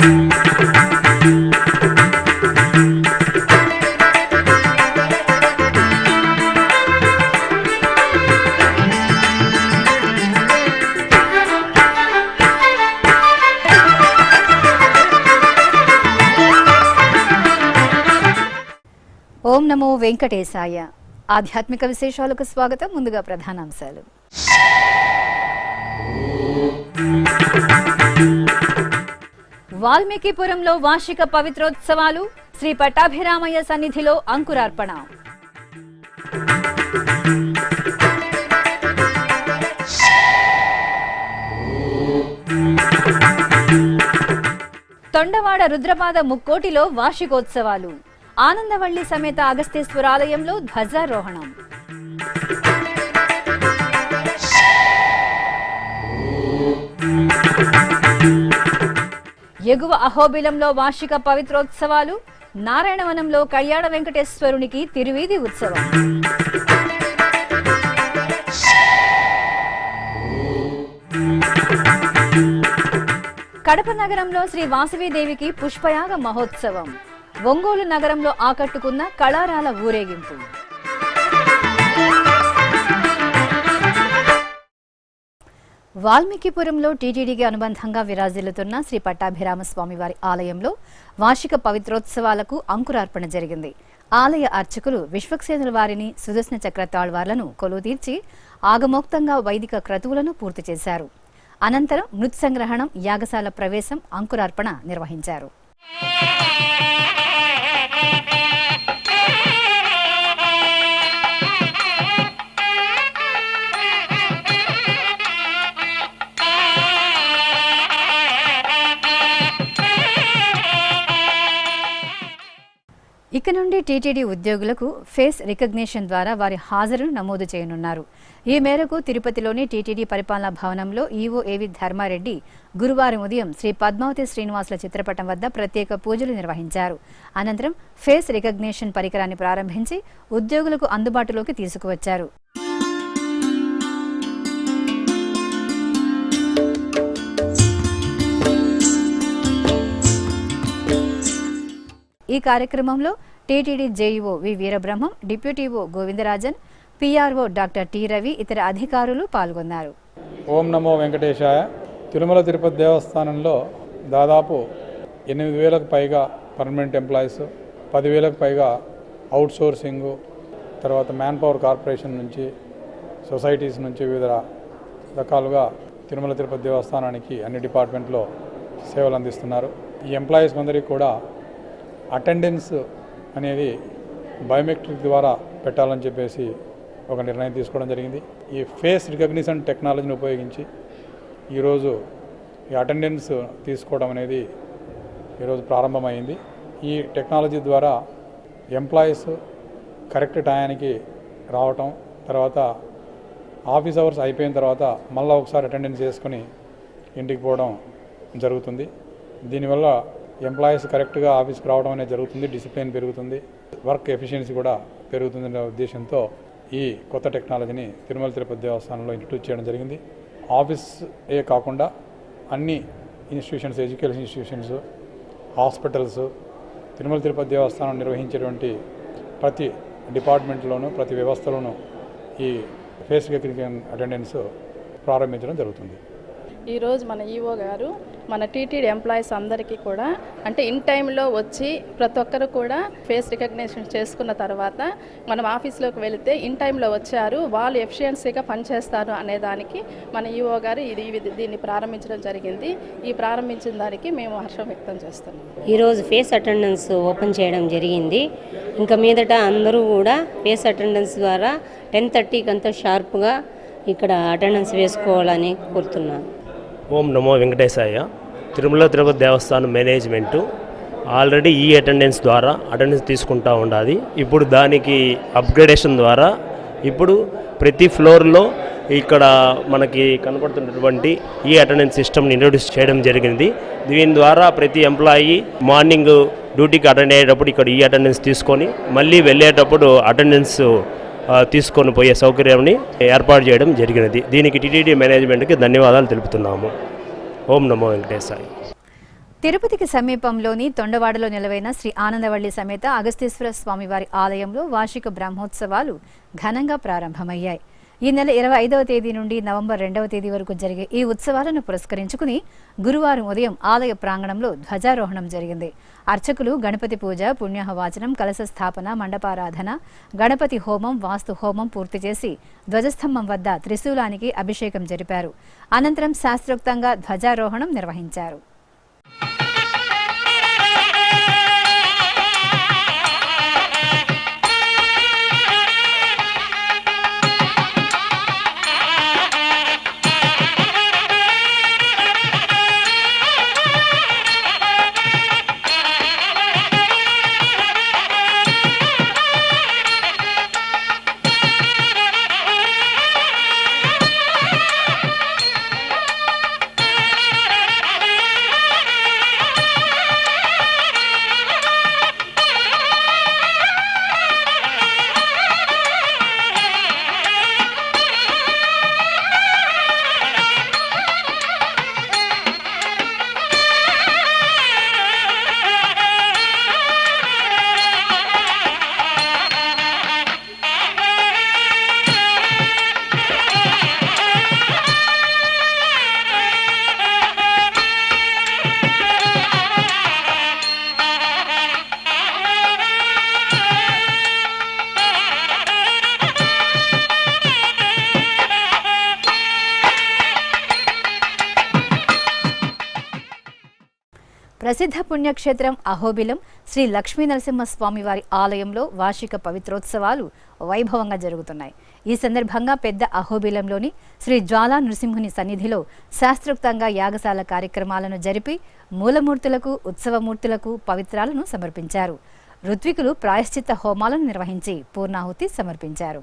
ఓం నమో వెంకటేశాయ. ఆధ్యాత్మిక విశేషాలకు స్వాగతం. ముందుగా ప్రధానాంశాలు. వాల్మీకిపురంలో వార్షిక పవిత్రోత్సవాలు, శ్రీ పట్టాభిరామయ్య సన్నిధిలో అంకురార్పణ. తొండవాడ రుద్రపాద ముక్కోటిలో వార్షికోత్సవాలు, ఆనందవల్లి సమేత అగస్తేశ్వరాలయంలో ధ్వజారోహణం. ఎగువ అహోబిలంలో వార్షిక పవిత్రోత్సవాలు, నారాయణవనంలో కళ్యాణ వెంకటేశ్వరునికి తిరువీధి ఉత్సవం. కడప నగరంలో శ్రీ వాసవీదేవికి పుష్పయాగ మహోత్సవం, ఒంగోలు నగరంలో ఆకట్టుకున్న కళారాల ఊరేగింపు. వాల్మీకిపురంలో టీటీడీకి అనుబంధంగా విరాజిల్లుతున్న శ్రీ పట్టాభిరామ స్వామివారి ఆలయంలో వార్షిక పవిత్రోత్సవాలకు అంకురార్పణ జరిగింది. ఆలయ అర్చకులు విశ్వక్సేనుల వారిని సుదర్శన చక్ర తాళ్వార్లను కొలువు తీర్చి ఆగమోక్తంగా వైదిక క్రతువులను పూర్తి చేశారు. అనంతరం మృత్సంగ్రహణం, యాగశాల ప్రవేశం, అంకురార్పణ నిర్వహించారు. ఇక నుండి టీటీడీ ఉద్యోగులకు ఫేస్ రికగ్నిషన్ ద్వారా వారి హాజరును నమోదు చేయనున్నారు. ఈ మేరకు తిరుపతిలోని టీటీడీ పరిపాలనా భవనంలో ఈవో ఏవి ధర్మారెడ్డి గురువారం ఉదయం శ్రీ పద్మావతి శ్రీనివాసుల చిత్రపటం వద్ద ప్రత్యేక పూజలు నిర్వహించారు. అనంతరం ఫేస్ రికగ్నిషన్ పరికరాన్ని ప్రారంభించి ఉద్యోగులకు అందుబాటులోకి తీసుకువచ్చారు. ఈ కార్యక్రమంలో టీటీడీ జేఈఓ వి Veerabrahmam, డిప్యూటీఓ Govindarajan, PRO doctor T Ravi, ఇతర అధికారులు పాల్గొన్నారు. ఓం నమో వెంకటేశాయ. తిరుమల తిరుపతి దేవస్థానంలో దాదాపు 8,000కు పైగా పర్మనెంట్ ఎంప్లాయీస్, 10,000కు పైగా అవుట్ సోర్సింగు, తర్వాత మ్యాన్ పవర్ కార్పొరేషన్ నుంచి, సొసైటీస్ నుంచి వివిధ రకాలుగా తిరుమల తిరుపతి దేవస్థానానికి అన్ని డిపార్ట్మెంట్లో సేవలు అందిస్తున్నారు. ఈ ఎంప్లాయీస్ అందరికీ కూడా అటెండెన్స్ అనేది బయోమెట్రిక్ ద్వారా పెట్టాలని చెప్పేసి ఒక నిర్ణయం తీసుకోవడం జరిగింది. ఈ ఫేస్ రికగ్నిషన్ టెక్నాలజీని ఉపయోగించి ఈరోజు ఈ అటెండెన్స్ తీసుకోవడం అనేది ఈరోజు ప్రారంభమైంది. ఈ టెక్నాలజీ ద్వారా ఎంప్లాయీస్ కరెక్ట్ టయానికి రావటం, తర్వాత ఆఫీస్ అవర్స్ అయిపోయిన తర్వాత మళ్ళీ ఒకసారి అటెండెన్స్ చేసుకుని ఇంటికి పోవడం జరుగుతుంది. దీనివల్ల ఎంప్లాయీస్ కరెక్ట్గా ఆఫీస్కి రావడం అనేది జరుగుతుంది, డిసిప్లిన్ పెరుగుతుంది, వర్క్ ఎఫిషియన్సీ కూడా పెరుగుతుందనే ఉద్దేశంతో ఈ కొత్త టెక్నాలజీని తిరుమల తిరుపతి దేవస్థానంలో ఇంట్రడ్యూస్ చేయడం జరిగింది. ఆఫీసే కాకుండా అన్ని institutions, education institutions, hospitals, Tirumala Tirupati దేవస్థానం నిర్వహించేటువంటి ప్రతి డిపార్ట్మెంట్లోనూ, ప్రతి వ్యవస్థలోనూ ఈ ఫేస్ రికగ్నిషన్ అటెండెన్స్ ప్రారంభించడం జరుగుతుంది. ఈరోజు మన ఈఓ గారు మన టీటీడీ ఎంప్లాయీస్ అందరికీ కూడా అంటే ఇన్ టైంలో వచ్చి ప్రతి ఒక్కరు కూడా ఫేస్ రికగ్నిషన్ చేసుకున్న తర్వాత మనం ఆఫీస్లోకి వెళితే ఇన్ టైంలో వచ్చారు, వాళ్ళు ఎఫిషియన్సీగా పనిచేస్తారు అనేదానికి మన ఈఓ గారు దీన్ని ప్రారంభించడం జరిగింది. ఈ ప్రారంభించిన దానికి మేము హర్షం వ్యక్తం చేస్తున్నాం. ఈరోజు ఫేస్ అటెండెన్స్ ఓపెన్ చేయడం జరిగింది. ఇంకా మీదట అందరూ కూడా ఫేస్ అటెండెన్స్ ద్వారా 10:30కి అంతా షార్ప్గా ఇక్కడ అటెండెన్స్ వేసుకోవాలని కోరుతున్నాను. ఓం నమో వెంకటేశాయ. తిరుమల తిరుపతి దేవస్థానం మేనేజ్మెంటు ఆల్రెడీ ఈ అటెండెన్స్ ద్వారా అటెండెన్స్ తీసుకుంటూ ఉండాలి. ఇప్పుడు దానికి అప్గ్రేడేషన్ ద్వారా ఇప్పుడు ప్రతి ఫ్లోర్లో ఇక్కడ మనకి కనపడుతున్నటువంటి ఈ అటెండెన్స్ సిస్టమ్ని ఇంట్రొడ్యూస్ చేయడం జరిగింది. దీని ద్వారా ప్రతి ఎంప్లాయీ మార్నింగ్ డ్యూటీకి అటెండ్ అయ్యేటప్పుడు ఇక్కడ ఈ అటెండెన్స్ తీసుకొని మళ్ళీ వెళ్ళేటప్పుడు అటెండెన్స్ తీసుకొని పోయే సౌకర్యాన్ని ఏర్పాటు చేయడం జరిగినది. దీనికి టీటీడీ మేనేజ్మెంట్కి ధన్యవాదాలు తెలుపుతున్నాము. ఓం నమో వెంకటేశాయ. తిరుపతికి సమీపంలోని తొండవాడలో నిలవైన శ్రీ ఆనందవల్లి సమేత అగస్తీశ్వర స్వామివారి ఆలయంలో వార్షిక బ్రహ్మోత్సవాలు ఘనంగా ప్రారంభమయ్యాయి. ఈ నెల 25వ తేదీ నుండి నవంబర్ 2వ తేదీ వరకు జరిగే ఈ ఉత్సవాలను పురస్కరించుకుని గురువారం ఉదయం ఆలయ ప్రాంగణంలో ధ్వజారోహణం జరిగింది. అర్చకులు గణపతి పూజ, పుణ్యాహవాచనం, కలశ స్థాపన, మండపారాధన, గణపతి హోమం, వాస్తు హోమం పూర్తి చేసి ధ్వజస్తంభం వద్ద త్రిశూలానికి అభిషేకం జరిపారు. అనంతరం శాస్త్రోక్తంగా ధ్వజారోహణం నిర్వహించారు. ప్రసిద్ధ పుణ్యక్షేత్రం అహోబిలం శ్రీ లక్ష్మీ నరసింహస్వామి వారి ఆలయంలో వార్షిక పవిత్రోత్సవాలు వైభవంగా జరుగుతున్నాయి. ఈ సందర్భంగా పెద్ద అహోబిలంలోని శ్రీ జ్వాలా నృసింహుని సన్నిధిలో శాస్త్రోక్తంగా యాగశాల కార్యక్రమాలను జరిపి మూలమూర్తులకు, ఉత్సవమూర్తులకు పవిత్రాలను సమర్పించారు. ఋత్వికులు ప్రాయశ్చిత్త హోమాలను నిర్వహించి పూర్ణాహుతి సమర్పించారు.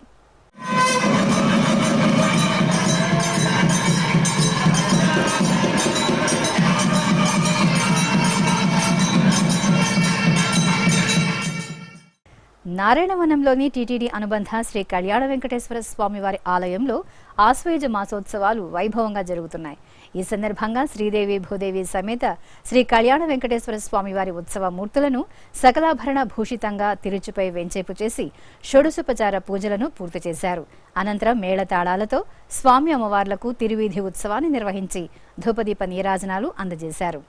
నారాయణవనంలోని టీటీడీ అనుబంధ శ్రీ కళ్యాణ వెంకటేశ్వర స్వామివారి ఆలయంలో ఆశ్వయుజ మాసోత్సవాలు వైభవంగా జరుగుతున్నాయి. ఈ సందర్భంగా శ్రీదేవి భూదేవి సమేత శ్రీ కళ్యాణ వెంకటేశ్వర స్వామివారి ఉత్సవ మూర్తులను సకలాభరణ భూషితంగా తిరుచుపై వెంచేపు చేసి షోడశోపచార పూజలను పూర్తి చేశారు. అనంతరం మేళతాళాలతో స్వామి అమ్మవార్లకు తిరువీధి ఉత్సవాన్ని నిర్వహించి ధూపదీప నీరాజనాలు అందజేశారు.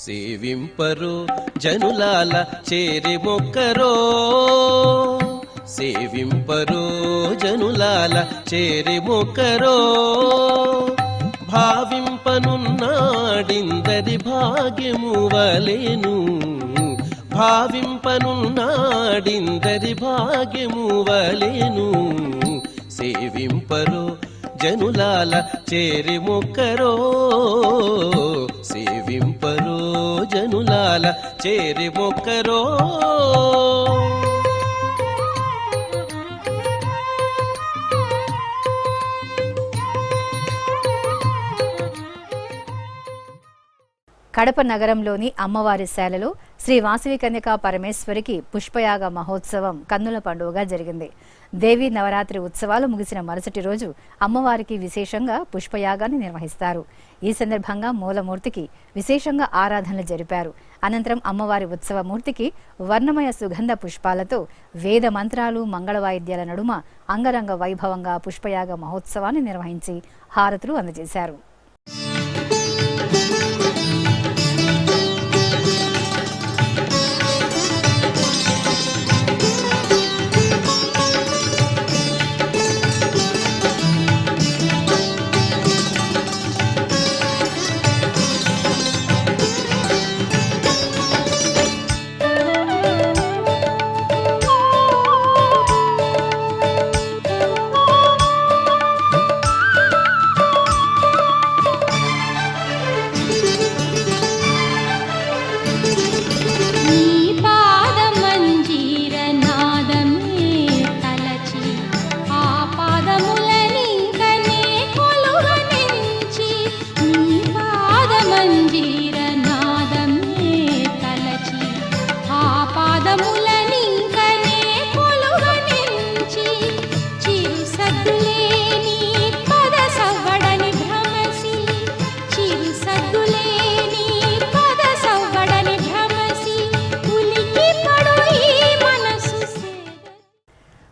సేవింపరో జనులాల చేరి మొక్కరో, సేవింపరో జనులాల చేరి మొక్కరో, భావింపనున్నాడిందరి భాగ్యము వలెను, భావింపనున్నాడిందరి భాగ్యము వలెను. సేవింపరో జనులాల చేరి మొక్కరో, సేవింపరో జనులాల చేరి మొక్కరో. కడప నగరంలోని అమ్మవారి శాలలో శ్రీ వాసవి కన్యకా పరమేశ్వరికి పుష్పయాగ మహోత్సవం కన్నుల పండుగగా జరిగింది. దేవీ నవరాత్రి ఉత్సవాలు ముగిసిన మరుసటి రోజు అమ్మవారికి విశేషంగా పుష్పయాగాన్ని నిర్వహిస్తారు. ఈ సందర్భంగా మూలమూర్తికి విశేషంగా ఆరాధనలు జరిపారు. అనంతరం అమ్మవారి ఉత్సవమూర్తికి వర్ణమయ సుగంధ పుష్పాలతో వేద మంత్రాలు, మంగళవాయిద్యాల నడుమ అంగరంగ వైభవంగా పుష్పయాగ మహోత్సవాన్ని నిర్వహించి హారతులు అందజేశారు.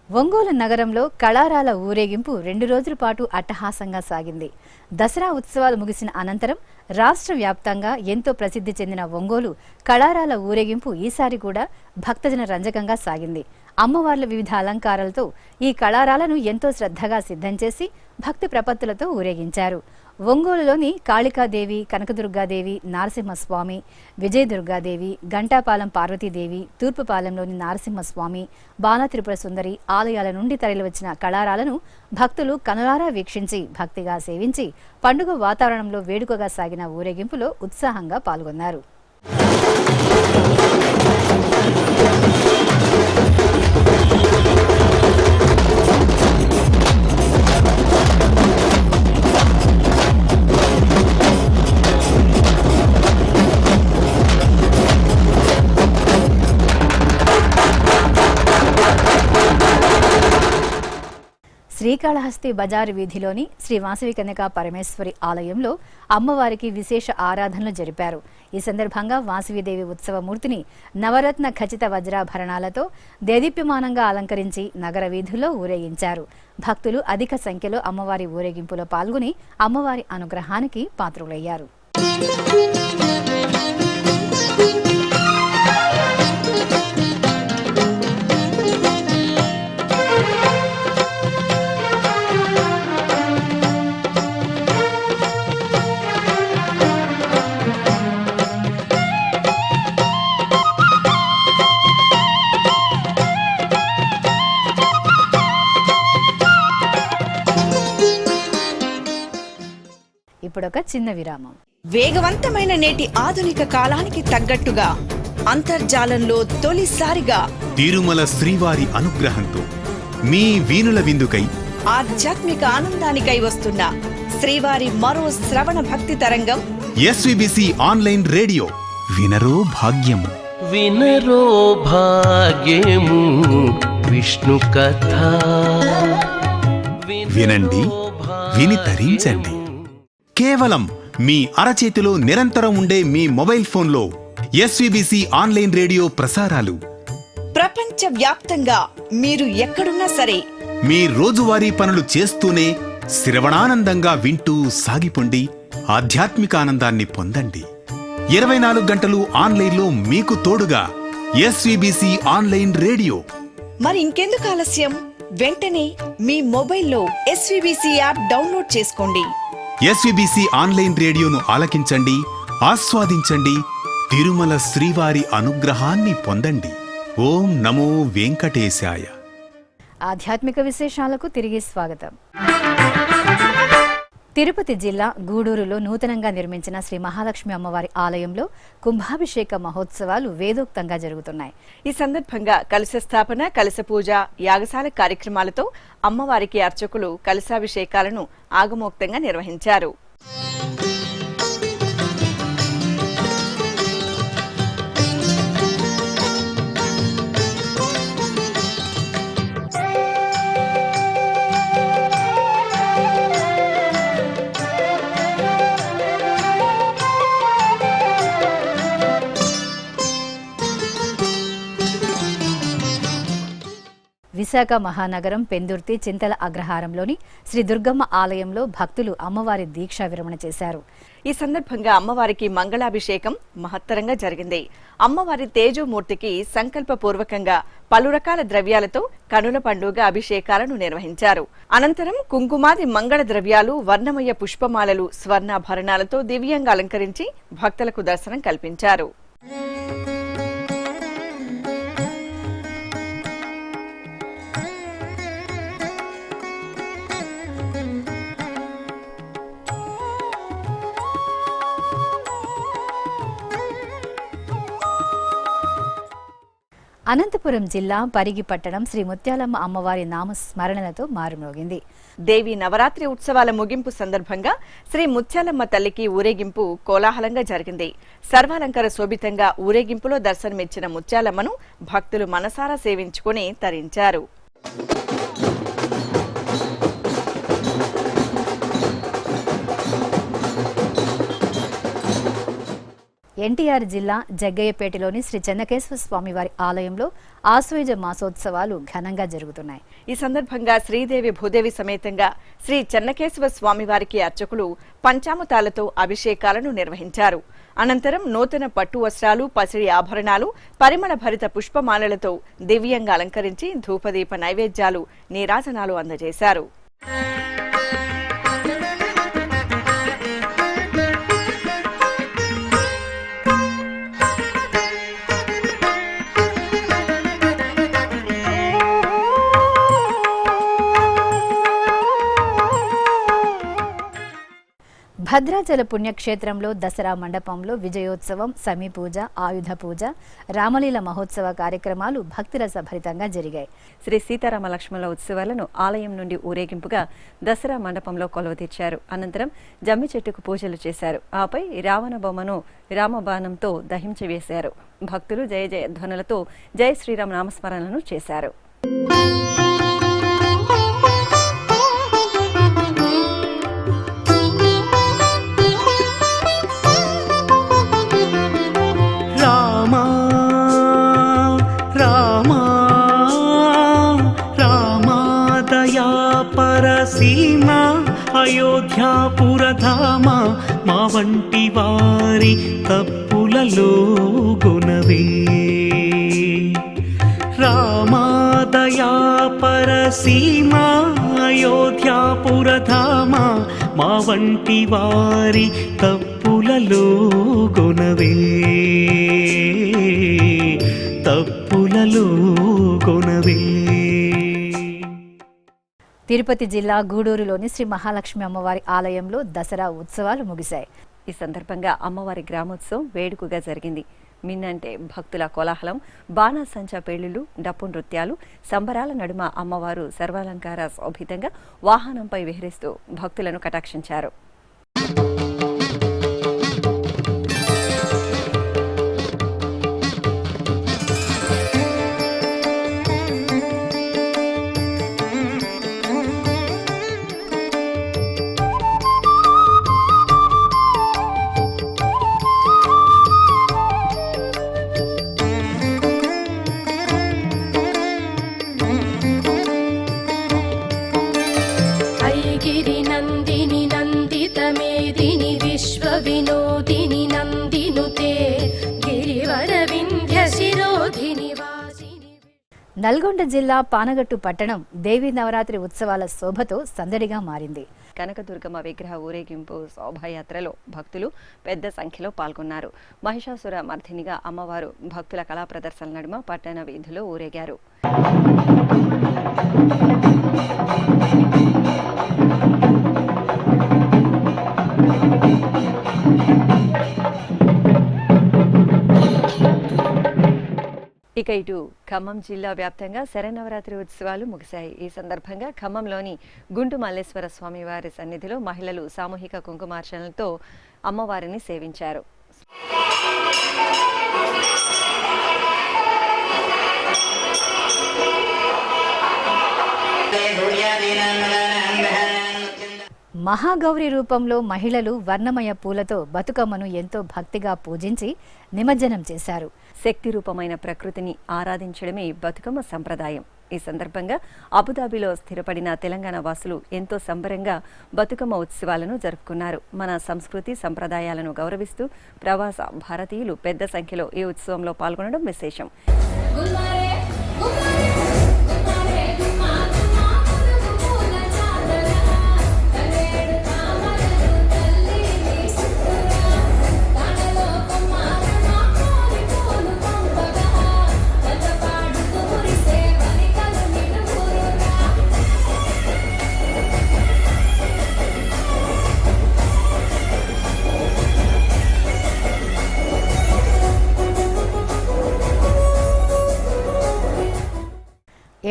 ఒంగోలు నగరంలో కళారాల ఊరేగింపు 2 రోజుల పాటు అట్టహాసంగా సాగింది. దసరా ఉత్సవాలు ముగిసిన అనంతరం రాష్ట్ర వ్యాప్తంగా ఎంతో ప్రసిద్ధి చెందిన ఒంగోలు కళారాల ఊరేగింపు ఈసారి కూడా భక్తజన రంజకంగా సాగింది. అమ్మవార్ల వివిధ అలంకారాలతో ఈ కళారాలను ఎంతో శ్రద్ధగా సిద్ధం చేసి భక్తి ప్రపత్తులతో ఊరేగించారు. ఒంగోలులోని కాళికాదేవి, కనకదుర్గాదేవి, నారసింహస్వామి, విజయదుర్గాదేవి, గంటాపాలెం పార్వతీదేవి, తూర్పుపాలెంలోని నారసింహస్వామి, బాలత్రిపుర సుందరి ఆలయాల నుండి తరలివచ్చిన కళారాలను భక్తులు కనులారా వీక్షించి భక్తిగా సేవించి పండుగ వాతావరణంలో వేడుకగా సాగిన ఊరేగింపులో ఉత్సాహంగా పాల్గొన్నారు. శ్రీకాళహస్తి బజారు వీధిలోని శ్రీ వాసవి కన్యకా పరమేశ్వరి ఆలయంలో అమ్మవారికి విశేష ఆరాధనలు జరిపారు. ఈ సందర్భంగా వాసవిదేవి ఉత్సవమూర్తిని నవరత్న ఖచిత వజ్రాభరణాలతో దేదీప్యమానంగా అలంకరించి నగర వీధుల్లో ఊరేగించారు. భక్తులు అధిక సంఖ్యలో అమ్మవారి ఊరేగింపులో పాల్గొని అమ్మవారి అనుగ్రహానికి పాత్రులయ్యారు. ఇప్పుడొక చిన్న విరామం. వేగవంతమైన నేటి ఆధునిక కాలానికి తగ్గట్టుగా అంతర్జాలంలో తొలిసారిగా తిరుమల శ్రీవారి అనుగ్రహంతో మీ వీణుల విందుకై ఆధ్యాత్మిక ఆనందానికై వస్తున్న శ్రీవారి మరో శ్రవణ భక్తి తరంగం ఎస్విబిసి ఆన్లైన్ రేడియో వినరో భాగ్యము. వినరో భాగ్యము విష్ణు కథ. వినండి, విని తరించండి. కేవలం మీ అరచేతిలో నిరంతరం ఉండే మీ మొబైల్ ఫోన్లో ఎస్విబిసి ఆన్లైన్ రేడియో ప్రసారాలు ప్రపంచ వ్యాప్తంగా మీరు ఎక్కడున్నా సరే మీ రోజువారీ పనులు చేస్తూనే శ్రవణానందంగా వింటూ సాగిపోండి, ఆధ్యాత్మిక ఆనందాన్ని పొందండి. 24 గంటలు ఆన్లైన్లో మీకు తోడుగా ఎస్విబిసి ఆన్లైన్ రేడియో. మరి ఇంకెందుకు ఆలస్యం? వెంటనే మీ మొబైల్లో ఎస్విబిసి యాప్ డౌన్లోడ్ చేసుకోండి. ఎస్విబిసి ఆన్లైన్ రేడియోను ఆలకించండి, ఆస్వాదించండి, తిరుమల శ్రీవారి అనుగ్రహాన్ని పొందండి. ఓం నమో వెంకటేశాయ. ఆధ్యాత్మిక విశేషాలకు తిరిగి స్వాగతం. తిరుపతి జిల్లా గూడూరులో నూతనంగా నిర్మించిన శ్రీ మహాలక్ష్మి అమ్మవారి ఆలయంలో కుంభాభిషేక మహోత్సవాలు వేదోక్తంగా జరుగుతున్నాయి. ఈ సందర్భంగా కలశ స్థాపన, కలశ పూజ, యాగశాల కార్యక్రమాలతో అమ్మవారికి అర్చకులు కలశాభిషేకాలను ఆగమోక్తంగా నిర్వహించారు. విశాఖ మహానగరం పెందుర్తి చింతల అగ్రహారంలోని శ్రీ దుర్గమ్మ ఆలయంలో భక్తులు అమ్మవారి దీక్షా విరమణ చేశారు. ఈ సందర్భంగా అమ్మవారికి మంగళాభిషేకం మహత్తరంగా జరిగింది. అమ్మవారి తేజోమూర్తికి సంకల్పపూర్వకంగా పలు రకాల ద్రవ్యాలతో కనుల పండుగ అభిషేకాలను నిర్వహించారు. అనంతరం కుంకుమాది మంగళ ద్రవ్యాలు, వర్ణమయ పుష్పమాలలు, స్వర్ణాభరణాలతో దివ్యంగా అలంకరించి భక్తులకు దర్శనం కల్పించారు. అనంతపురం జిల్లా పరిగి పట్టణం శ్రీ ముత్యాలమ్మ అమ్మవారి నామస్మరణలతో మారుమోగింది. దేవి నవరాత్రి ఉత్సవాల ముగింపు సందర్భంగా శ్రీ ముత్యాలమ్మ తల్లికి ఊరేగింపు కోలాహలంగా జరిగింది. సర్వాలంకార శోభితంగా ఊరేగింపులో దర్శనమిచ్చిన ముత్యాలమ్మను భక్తులు మనసారా సేవించుకుని తరించారు. ఎన్టీఆర్ జిల్లా జగ్గయ్యపేటలోని శ్రీ చెన్నకేశవ స్వామివారి ఆలయంలో ఆశ్వయుజ మాసోత్సవాలు ఘనంగా జరుగుతున్నాయి. ఈ సందర్భంగా శ్రీదేవి భూదేవి సమేతంగా శ్రీ చెన్నకేశవ స్వామివారికి అర్చకులు పంచామృతాలతో అభిషేకాలను నిర్వహించారు. అనంతరం నూతన పట్టు వస్త్రాలు, పసిడి ఆభరణాలు, పరిమళ భరిత పుష్పమాలలతో దివ్యంగా అలంకరించి ధూపదీప నైవేద్యాలు, నీరాజనాలు అందజేశారు. భద్రాచల పుణ్యక్షేత్రంలో దసరా మండపంలో విజయోత్సవం, సమీ పూజ, ఆయుధ పూజ, రామలీల మహోత్సవ కార్యక్రమాలు భక్తిరసభరితంగా జరిగాయి. శ్రీ సీతారామ లక్ష్మణుల ఉత్సవాలను ఆలయం నుండి ఊరేగింపుగా దసరా మండపంలో కొలువుతీర్చారు. అనంతరం జమ్మి చెట్టుకు పూజలు చేశారు. ఆపై రావణ బొమ్మను రామబాణంతో దహించి వేశారు. భక్తులు జయ జయ ధ్వనులతో జయ శ్రీరామ నామస్మరణను చేశారు. సీమా అయోధ్యాపురధామ మా వంటి వారి తప్పులలో గుణవే రామాదయా పరసీమా అయోధ్యాపురధామ మా వంటి వారి తప్పులలో గుణవే తప్పులలో గుణవే. తిరుపతి జిల్లా గూడూరులోని శ్రీ మహాలక్ష్మి అమ్మవారి ఆలయంలో దసరా ఉత్సవాలు ముగిశాయి. ఈ సందర్భంగా అమ్మవారి గ్రామోత్సవం వేడుకగా జరిగింది. మిన్నంటే భక్తుల కోలాహలం, బాణాసంచా పేలుళ్లు, డప్పు నృత్యాలు, సంబరాల నడుమ అమ్మవారు సర్వాలంకార శోభితంగా వాహనంపై విహరిస్తూ భక్తులను కటాక్షించారు. వినోదిని నందినుతే గిరివర వింధ్య శిరోధిని వాసిని. నల్గొండ జిల్లా పానగట్టు పట్టణం దేవీ నవరాత్రి ఉత్సవాల శోభతో సందడిగా మారింది. కనకదుర్గమ్మ విగ్రహ ఊరేగింపు శోభాయాత్రలో భక్తులు పెద్ద సంఖ్యలో పాల్గొన్నారు. మహిషాసుర మర్దినిగా అమ్మవారు భక్తుల కళా ప్రదర్శనల నడుమ పట్టణ వీధుల్లో ఊరేగారు. ఇక ఇటు ఖమ్మం జిల్లా వ్యాప్తంగా శరన్నవరాత్రి ఉత్సవాలు ముగిశాయి. ఈ సందర్భంగా ఖమ్మంలోని గుంటు మల్లేశ్వర స్వామి వారి సన్నిధిలో మహిళలు సామూహిక కుంకుమార్చనలతో అమ్మవారిని సేవించారు. మహాగౌరి రూపంలో మహిళలు వర్ణమయ పూలతో బతుకమ్మను ఎంతో భక్తిగా పూజించి నిమజ్జనం చేశారు. శక్తి రూపమైన ప్రకృతిని ఆరాధించడమే బతుకమ్మ సంప్రదాయం. ఈ సందర్భంగా అబుదాబిలో స్థిరపడిన తెలంగాణ వాసులు ఎంతో సంబరంగా బతుకమ్మ ఉత్సవాలను జరుపుకున్నారు. మన సంస్కృతి సంప్రదాయాలను గౌరవిస్తూ ప్రవాస భారతీయులు పెద్ద సంఖ్యలో ఈ ఉత్సవంలో పాల్గొనడం విశేషం.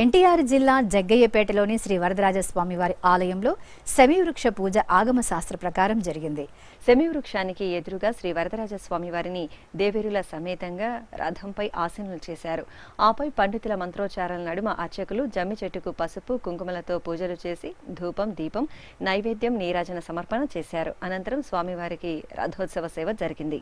ఎన్టీఆర్ జిల్లా జగ్గయ్యపేటలోని శ్రీ వరదరాజస్వామి వారి ఆలయంలో శమీవృక్ష పూజ ఆగమ శాస్త్ర ప్రకారం జరిగింది. శమీవృక్షానికి ఎదురుగా శ్రీ వరదరాజస్వామి వారిని దేవేరుల సమేతంగా రథంపై ఆసీనులు చేశారు. ఆపై పండితుల మంత్రోచ్చారాల నడుమ అర్చకులు జమ్మి చెట్టుకు పసుపు కుంకుమలతో పూజలు చేసి ధూపం, దీపం, నైవేద్యం, నీరాజన సమర్పణ చేశారు. అనంతరం స్వామివారికి రథోత్సవ సేవ జరిగింది.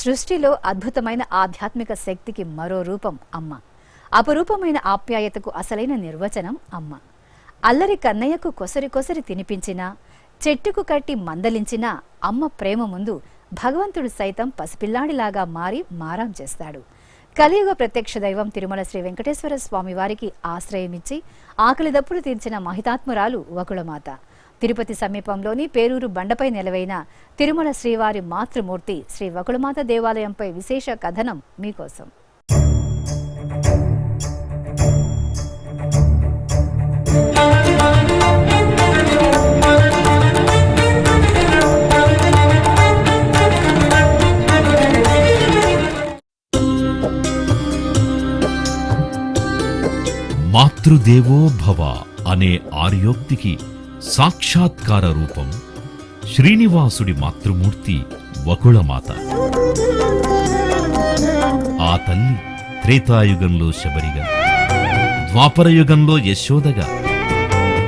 సృష్టిలో అద్భుతమైన ఆధ్యాత్మిక శక్తికి మరో రూపం అమ్మ. అపరూపమైన ఆప్యాయతకు అసలైన నిర్వచనం అమ్మ. అల్లరి కన్నయ్యకు కొసరి కొసరి తినిపించినా, చెట్టుకు కట్టి మందలించినా అమ్మ ప్రేమ ముందు భగవంతుడు సైతం పసిపిల్లాడిలాగా మారి మారాం చేస్తాడు. కలియుగ ప్రత్యక్ష దైవం తిరుమల శ్రీ వెంకటేశ్వర స్వామి వారికి ఆశ్రయమిచ్చి ఆకలి దప్పులు తీర్చిన మహితాత్మురాలు వకుళమాత. తిరుపతి సమీపంలోని పేరూరు బండపై నెలవైన తిరుమల శ్రీవారి మాతృమూర్తి శ్రీ వకుళమాత దేవాలయంపై విశేష కథనం మీకోసం. మాతృదేవో భవ అనే ఆర్యోక్తికి సాక్షాత్కార రూపం శ్రీనివాసుడి మాతృమూర్తి వకుళమాత. ఆ తల్లి త్రేతాయుగంలో శబరిగా, ద్వాపరయుగంలో యశోదగా,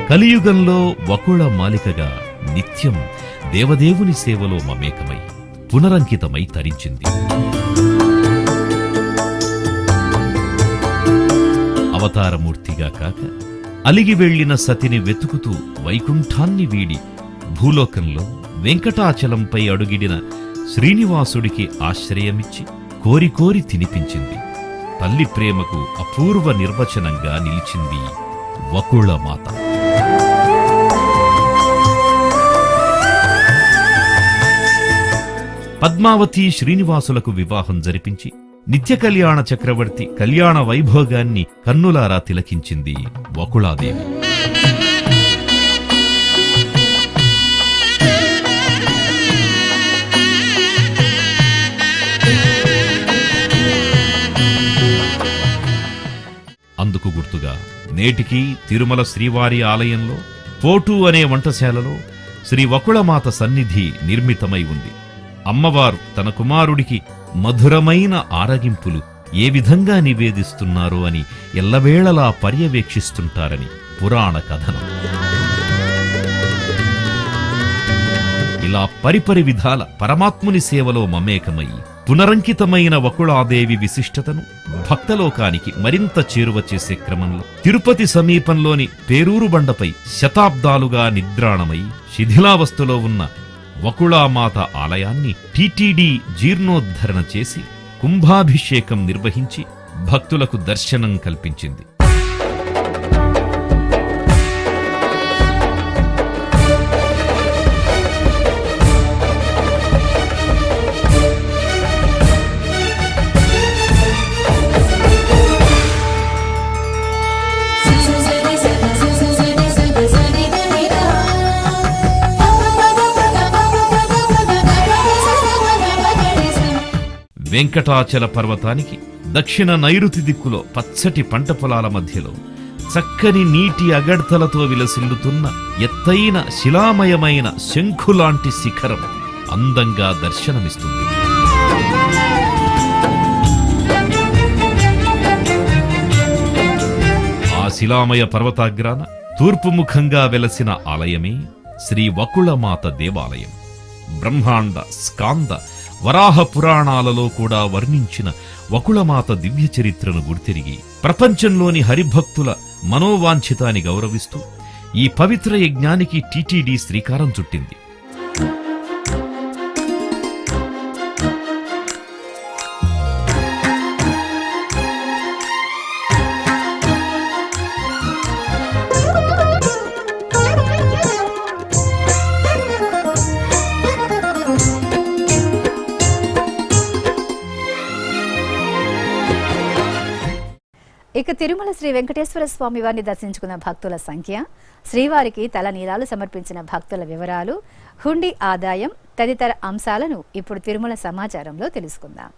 కలియుగంలో వకుళ మాలికగా నిత్యం దేవదేవుని సేవలో మమేకమై పునరంకితమై తరించింది. అవతారమూర్తిగా కాక అలిగి వెళ్లిన సతిని వెతుకుతూ వైకుంఠాన్ని వీడి భూలోకంలో వెంకటాచలంపై అడుగిడిన శ్రీనివాసుడికి ఆశ్రయమిచ్చి కోరి తినిపించింది. తల్లి ప్రేమకు అపూర్వ నిర్వచనంగా నిలిచింది వకుళమాత. పద్మావతి శ్రీనివాసులకు వివాహం జరిపించి నిత్య కళ్యాణ చక్రవర్తి కళ్యాణ వైభోగాన్ని కన్నులారా తిలకించింది వకుళాదేవి. అందుకు గుర్తుగా నేటికి తిరుమల శ్రీవారి ఆలయంలో పోటు అనే వంటశాలలో శ్రీ వకుళమాత సన్నిధి నిర్మితమై ఉంది. అమ్మవారు తన కుమారుడికి మధురమైన ఆరగింపులు ఏ విధంగా నివేదిస్తున్నారో అని ఎల్లవేళలా పర్యవేక్షిస్తుంటారని పురాణ కథనం. ఇలా పరిపరి విధాల పరమాత్ముని సేవలో మమేకమై పునరంకితమైన వకుళాదేవి విశిష్టతను భక్తలోకానికి మరింత చేరువ చేసే క్రమంలో తిరుపతి సమీపంలోని పేరూరు బండపై శతాబ్దాలుగా నిద్రాణమై శిథిలావస్థలో ఉన్న వకుళామాత ఆలయాన్ని టీటీడీ జీర్ణోద్ధరణ చేసి కుంభాభిషేకం నిర్వహించి భక్తులకు దర్శనం కల్పించింది. వెంకటాచల పర్వతానికి దక్షిణ నైరుతి దిక్కులో పచ్చటి పంట పొలాల మధ్యలో చక్కని నీటి అగడ్తలతో విలసిల్లుతున్న ఎత్తైన శిలామయమైన శంఖులాంటి శిఖరం అందంగా దర్శనమిస్తుంది. ఆ శిలామయ పర్వతాగ్రాన తూర్పుముఖంగా వెలసిన ఆలయమే శ్రీ వకుళమాత దేవాలయం. బ్రహ్మాండ, స్కాంద, వరాహ పురాణాలలో కూడా వర్ణించిన వకుళమాత దివ్య చరిత్రను గుర్తిరిగి ప్రపంచంలోని హరిభక్తుల మనోవాంఛితాన్ని గౌరవిస్తూ ఈ పవిత్ర యజ్ఞానికి టీటీడీ శ్రీకారం చుట్టింది. ఇక తిరుమల శ్రీ వెంకటేశ్వర స్వామి వారిని దర్శించుకున్న భక్తుల సంఖ్య, శ్రీవారికి తలనీలాలు సమర్పించిన భక్తుల వివరాలు, హుండీ ఆదాయం తదితర అంశాలను ఇప్పుడు తిరుమల సమాచారంలో తెలుసుకుందాం.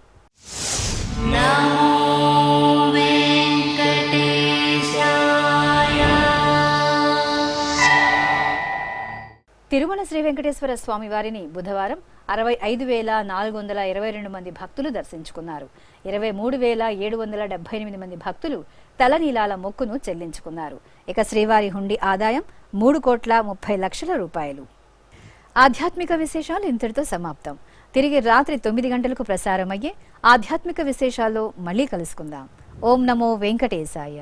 తిరుమల శ్రీ వెంకటేశ్వర స్వామి వారిని బుధవారం 65,422 మంది భక్తులు దర్శించుకున్నారు. 23,778 మంది భక్తులు తలనీలాల మొక్కును చెల్లించుకున్నారు. ఇక శ్రీవారి హుండీ ఆదాయం 3,30,30,00,000 రూపాయలు. ఆధ్యాత్మిక విశేషాలు ఇంతటితో సమాప్తం. తిరిగి రాత్రి 9 గంటలకు ప్రసారమయ్యే ఆధ్యాత్మిక విశేషాల్లో మళ్ళీ కలుసుకుందాం. ఓం నమో వెంకటేశాయ.